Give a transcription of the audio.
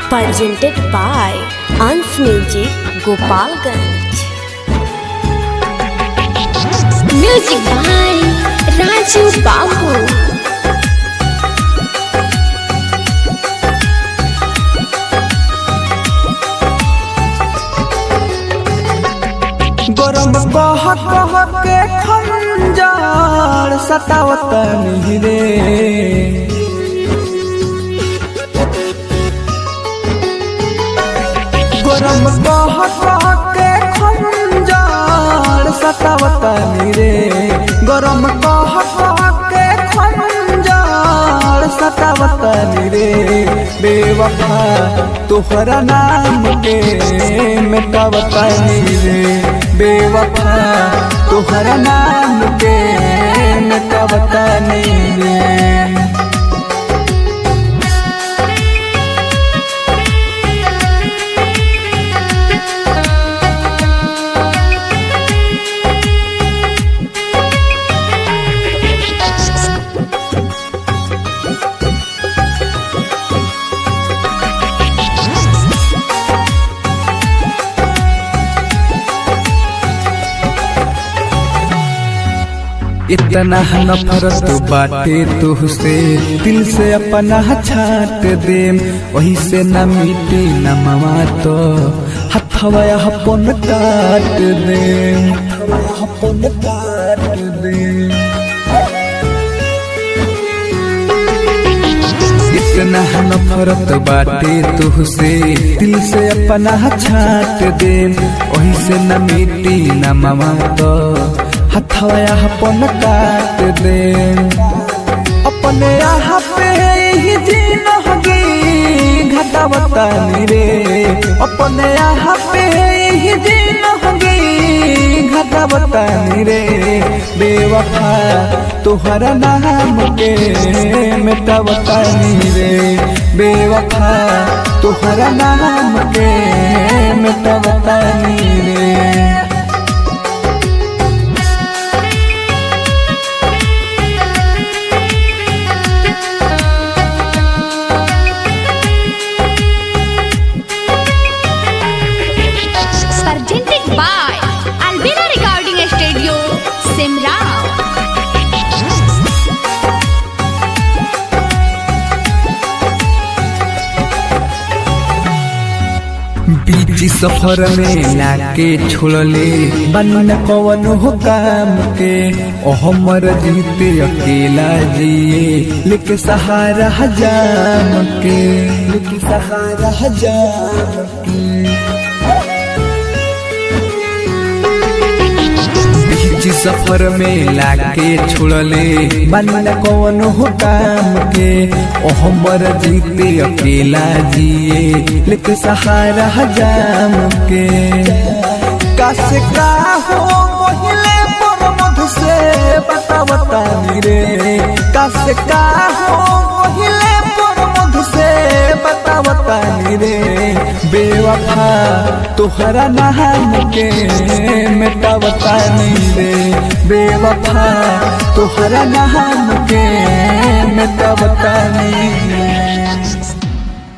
presented by Ans Music, Gopalganj. Music by Raju Babu. गरम कह कह के खंजर सतावत रे गरम कह कह के खंजर सतावत रे गरम कह कह के खंजर सतावत रे बेवफा तोहरा नाम के मिटावत रे बेवफा तोहरा नाम के मिटावत रे इतना नफरत बाटे तुहसे दिल से अपना छाट दे वही से न मिटी न मवा तो हथवा अपन काट दे अपन काट दे इतना नफरत बाटे तुहसे दिल से अपना छाट दे वही से न मिटी न मवा तो हथवा अपन काट दे अपने यहाँ पे ही जीना होगी घटावता रे अपने यहाँ पे ही जीना होगी घटावता रे बेवफा तोहरा नाम के मिटावता रे बेवफा तोहरा नाम के मिटावता रे Presented by Albina Recording Studio, Simrao. बीच सफर में लाके छोड़ले बन कवन हो काम के हमर जीते अकेला जिए लेके सहारा जाम के लेके सहारा जाम के सफर में लाके छोड़ले बन कौन हो काम के हमर जीते अकेला जिए लेके सहारा जाम के कासे का हो पहले पर मधु से बतावता रे कासे का हो पहले पर मधु से बतावता रे बेवफा तोहरा नाम के मिटावता रे बेवफा तोहरा नाम के मिटावता रे